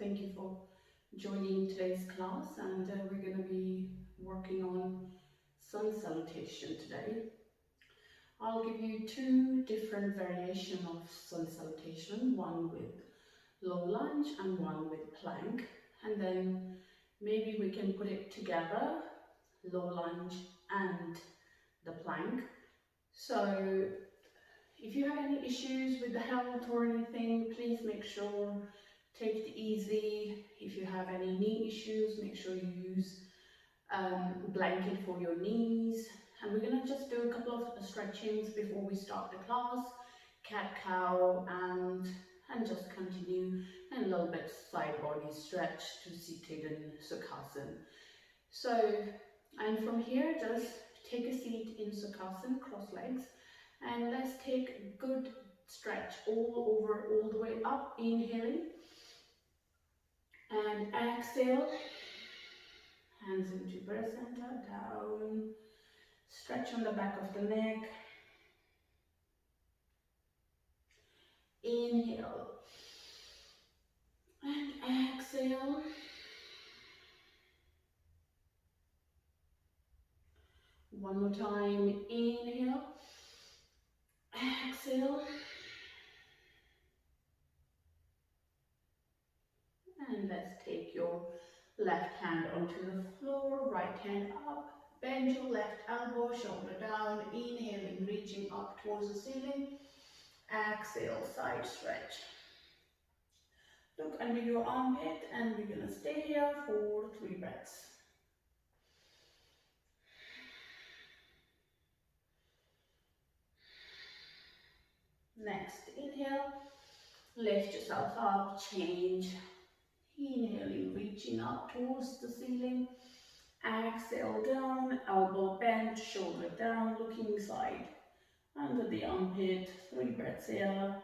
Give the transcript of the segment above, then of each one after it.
Thank you for joining today's class, and we're going to be working on sun salutation today. I'll give you two different variations of sun salutation, one with low lunge and one with plank, and then maybe we can put it together, low lunge and the plank. So if you have any issues with the health or anything, please make sure take it easy. If you have any knee issues, make sure you use blanket for your knees. And we're going to just do a couple of stretchings before we start the class. Cat cow and just continue, and a little bit side body stretch to seated in Sukhman. So, and from here just take a seat in Sukhman, cross legs, and let's take a good stretch all the way up, inhaling and exhale, hands into breast center, down, stretch on the back of the neck, inhale and exhale, one more time, inhale, exhale, and let's take your left hand onto the floor, right hand up, bend your left elbow, shoulder down, inhaling, reaching up towards the ceiling, exhale, side stretch. Look under your armpit, and we're going to stay here for 3 breaths. Next, inhale, lift yourself up, change, inhaling, reaching up towards the ceiling, exhale down, elbow bent, shoulder down, looking side, under the armpit, 3 breaths here.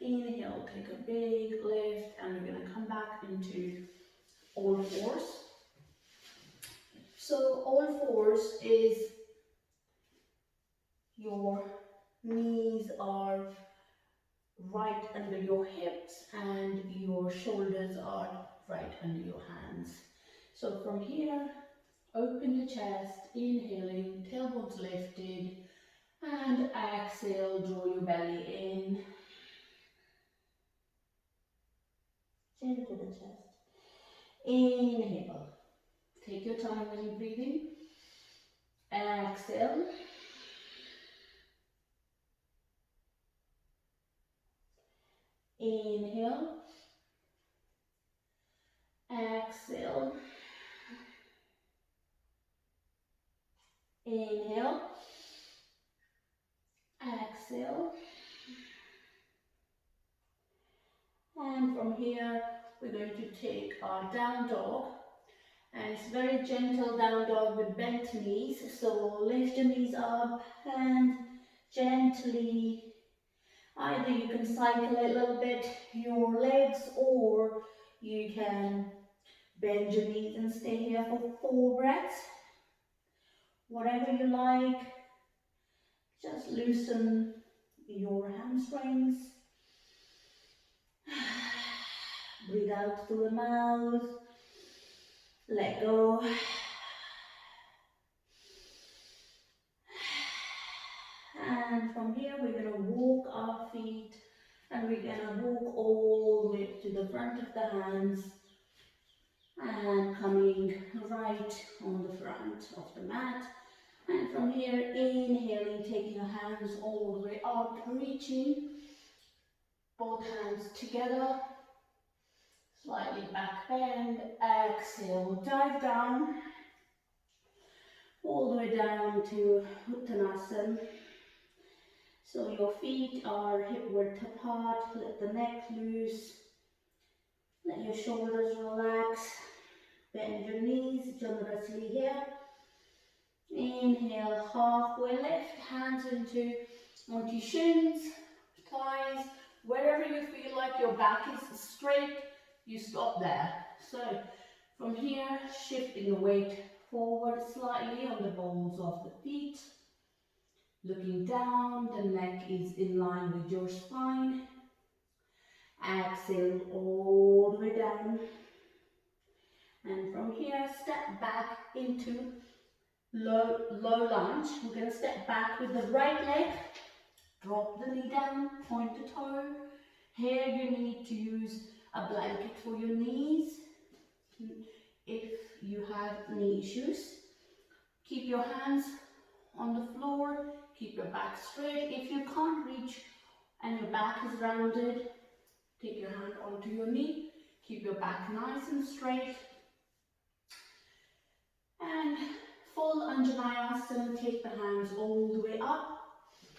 Inhale, take a big lift, and we're going to come back into all fours. So all fours is your knees are right under your hips and your shoulders are right under your hands. So from here, open your chest, inhaling, tailbones lifted, and exhale, draw your belly in. Chin to the chest. Inhale. Take your time when you're breathing. Exhale. Inhale. Exhale. Inhale. Exhale. And from here, we're going to take our down dog. And it's very gentle down dog with bent knees. So lift your knees up and gently, either you can cycle a little bit your legs, or you can bend your knees and stay here for 4 breaths. Whatever you like, just loosen your hamstrings. Breathe out through the mouth. Let go. And from here, we're going to walk our feet, and we're going to walk all the way to the front of the hands, and coming right on the front of the mat. And from here, inhaling, taking your hands all the way up, reaching both hands together, slightly back bend, exhale, dive down, all the way down to Uttanasana. So your feet are hip width apart, let the neck loose, let your shoulders relax, bend your knees generously here. Inhale, halfway lift, hands onto shins, thighs, wherever you feel like your back is straight, you stop there. So from here, shifting the weight forward slightly on the balls of the feet. Looking down, the neck is in line with your spine. Exhale all the way down. And from here, step back into low lunge. We're going to step back with the right leg. Drop the knee down, point the toe. Here you need to use a blanket for your knees if you have knee issues. Keep your hands on the floor, keep your back straight. If you can't reach and your back is rounded, take your hand onto your knee, keep your back nice and straight. And full Anjaneyasana, take the hands all the way up.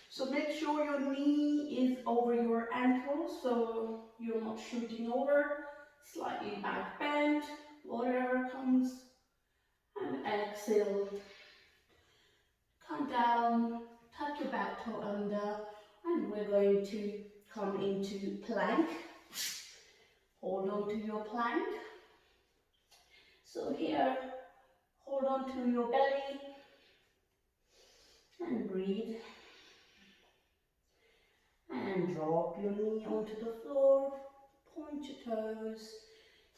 So make sure your knee is over your ankle, so you're not shooting over. Slightly back bend, whatever comes. And exhale. Come down, tuck your back toe under, and we're going to come into plank. Hold on to your plank. So here, hold on to your belly and breathe. And drop your knee onto the floor, point your toes,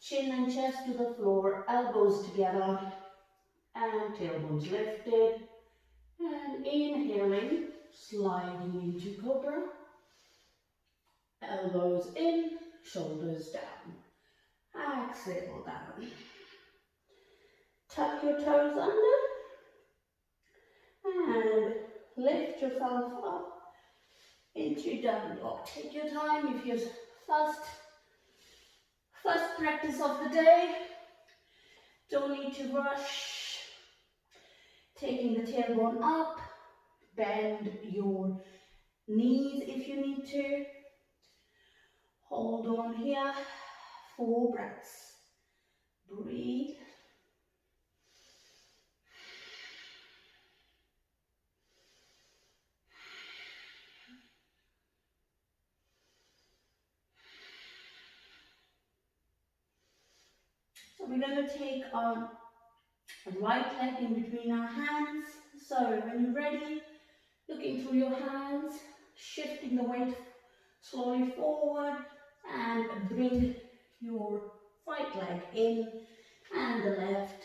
chin and chest to the floor, elbows together, and tailbones lifted. And inhaling, sliding into cobra, elbows in, shoulders down. Exhale down. Tuck your toes under and lift yourself up into down dog. Take your time. If you're first practice of the day, don't need to rush. Taking the tailbone up, bend your knees if you need to. Hold on here, 4 breaths. Breathe. So we're going to take our right leg in between our hands. So when you're ready, looking through your hands, shifting the weight slowly forward and bring your right leg in and the left.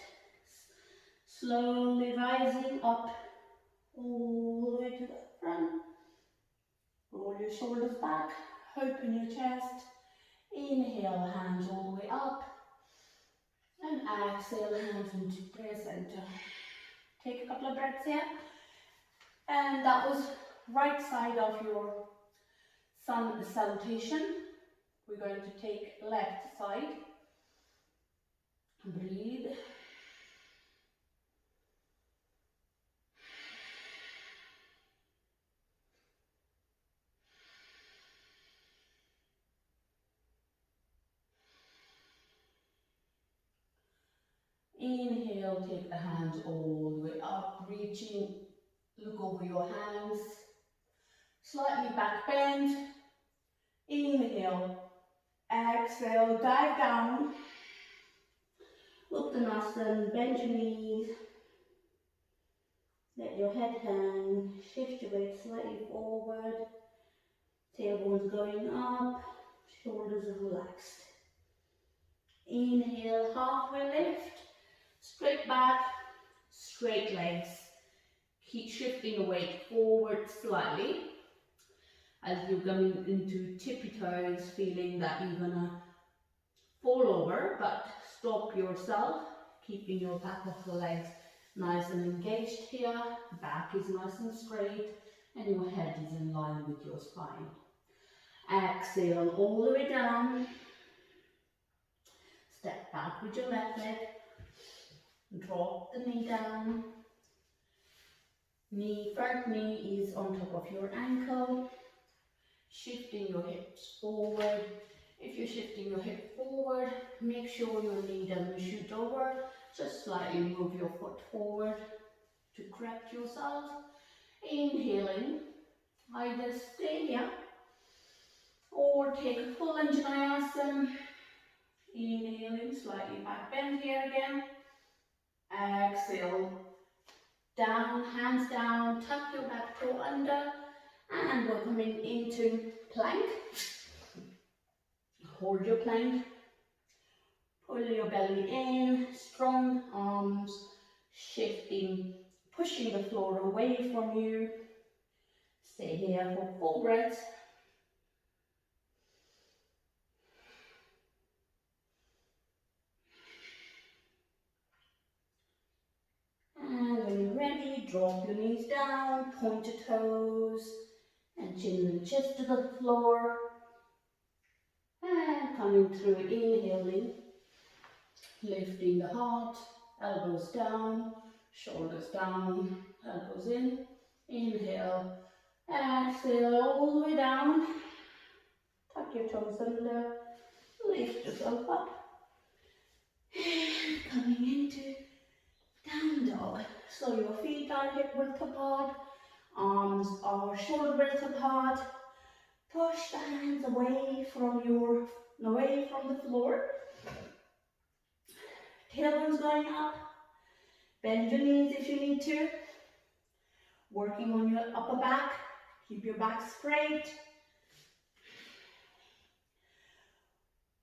Slowly rising up all the way to the front. Roll your shoulders back, open your chest. Inhale, hands all the way up. And exhale, hands into prayer center. Take a couple of breaths here. And that was right side of your sun salutation. We're going to take left side. Breathe. Inhale, take the hands all the way up, reaching, look over your hands. Slightly back bend. Inhale, exhale, dive down. Uttanasana, bend your knees. Let your head hang, shift your weight slightly forward. Tailbones going up, shoulders are relaxed. Inhale, halfway lift. Straight back, straight legs. Keep shifting the weight forward slightly as you're going into tippy toes, feeling that you're gonna fall over, but stop yourself, keeping your back of the legs nice and engaged here. Back is nice and straight and your head is in line with your spine. Exhale all the way down. Step back with your left leg. Drop the knee down. Front knee is on top of your ankle. Shifting your hips forward. If you're shifting your hip forward, make sure your knee doesn't shoot over. Just slightly move your foot forward to correct yourself. Inhaling, either stay here or take a full Anjaneyasana. Inhaling, slightly back bend here again. Exhale, down, hands down, tuck your back toe under, and we're coming into plank. Hold your plank, pull your belly in, strong arms, shifting, pushing the floor away from you. Stay here for 4 breaths. And when you're ready, drop your knees down, point your toes, and chin and chest to the floor. And coming through, inhaling, lifting the heart, elbows down, shoulders down, elbows in. Inhale, exhale all the way down. Tuck your toes under, lift yourself up. And coming into down dog. So your feet are hip width apart, arms are shoulder width apart. Push the hands away from the floor. Tailbone's going up. Bend your knees if you need to. Working on your upper back. Keep your back straight.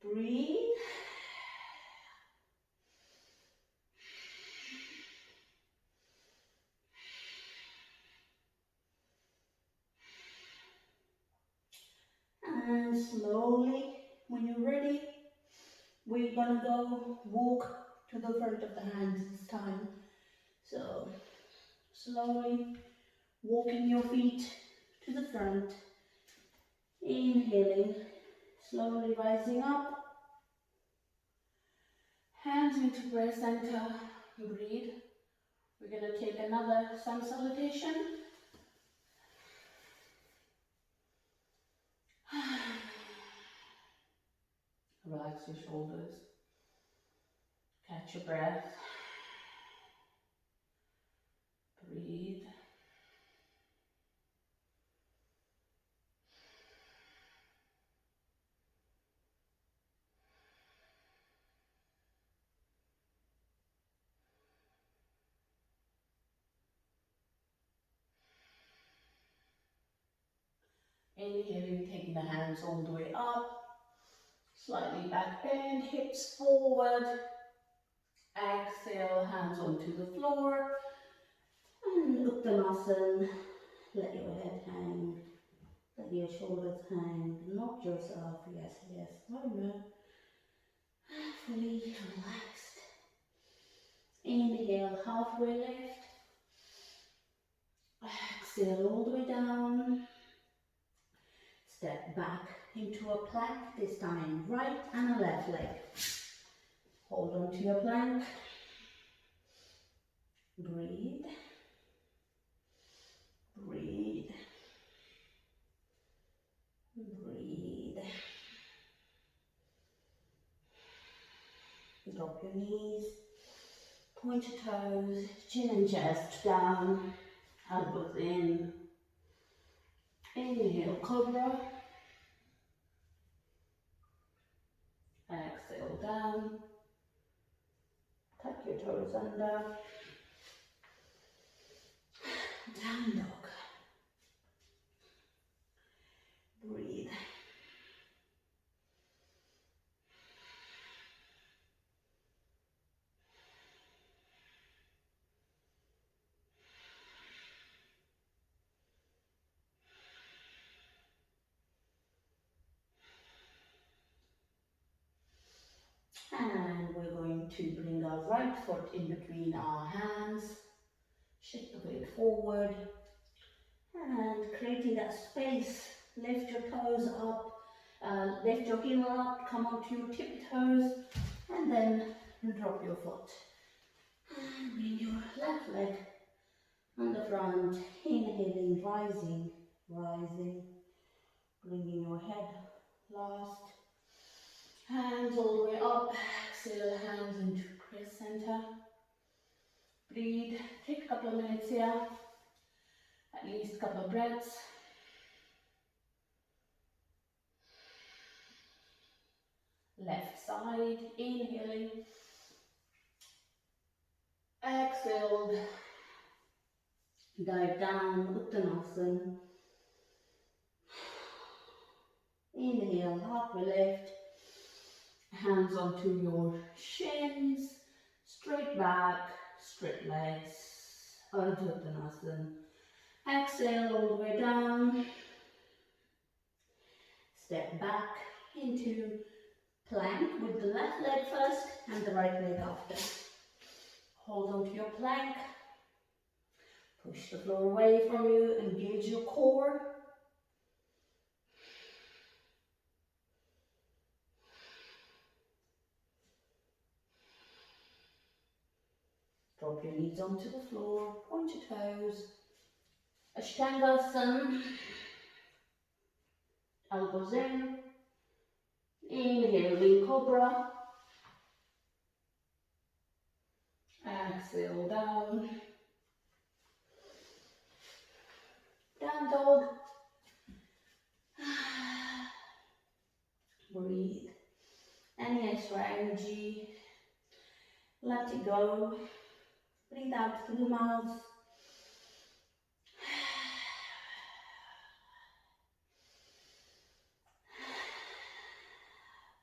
Breathe. And slowly, when you're ready, we're gonna go walk to the front of the hands this time. So, slowly walking your feet to the front. Inhaling, slowly rising up. Hands into prayer center. Breathe. We're going to take another sun salutation. Relax your shoulders. Catch your breath. Breathe. Inhaling, taking the hands all the way up. Slightly back bend, hips forward. Exhale, hands onto the floor. And Uttanasana. Let your head hang. Let your shoulders hang. Knock yourself. Yes, yes. Oh no. Fully relaxed. Inhale, halfway lift. Exhale all the way down. Step back into a plank, this time right and a left leg. Hold on to your plank. Breathe. Breathe. Breathe. Drop your knees. Point your toes. Chin and chest down. Elbows in. Inhale, cobra. Exhale down. Tuck your toes under. Down dog. Breathe. And we're going to bring our right foot in between our hands. Shift the weight forward. And creating that space. Lift your toes up. Lift your heel up. Come onto your tippy toes. And then drop your foot. And bring your left leg on the front. Inhaling, rising, rising. Bringing your head last. Hands all the way up. Exhale, hands into prayer center. Breathe. Take a couple of minutes here. At least a couple of breaths. Left side. Inhaling. Exhaled. Dive down, Uttanasana. Inhale, halfway lift. Hands onto your shins. Straight back, straight legs. Ardha Uttanasana. Exhale all the way down. Step back into plank with the left leg first and the right leg after. Hold onto your plank. Push the floor away from you, engage your core. Drop your knees onto the floor, point your toes. Ashtangasana. Elbows in. Inhale, lean cobra. Exhale, down. Down dog. Breathe. Any extra energy, let it go. Breathe out through the mouth.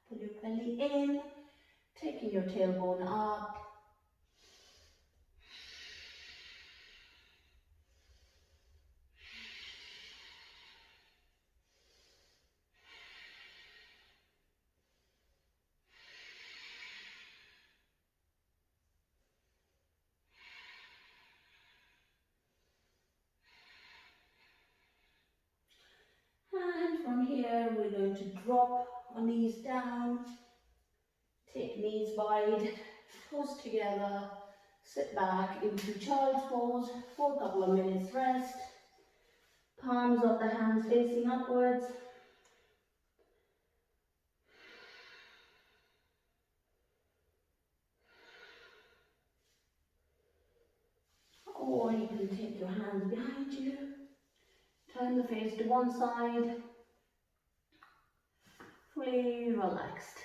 Pull your belly in, taking your tailbone up. And from here, we're going to drop our knees down. Take knees wide, toes together. Sit back into child's pose for a couple of minutes rest. Palms of the hands facing upwards. Or you can take your hands behind you. Turn the face to one side. Fully relaxed.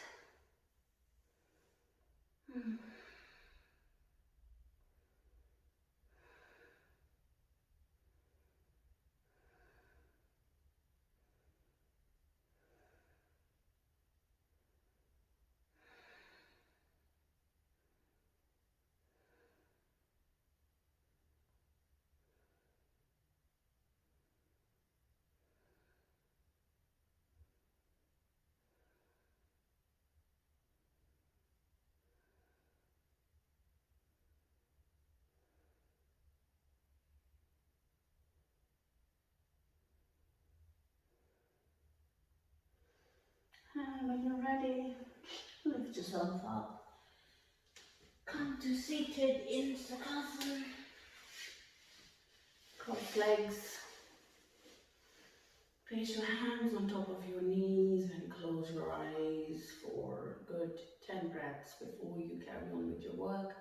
And when you're ready, lift yourself up. Come to seated in Sukhman. Cross legs. Place your hands on top of your knees and close your eyes for a good 10 breaths before you carry on with your work.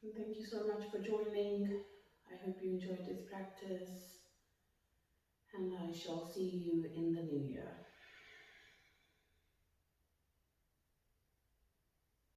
And thank you so much for joining. I hope you enjoyed this practice, and I shall see you in the new year.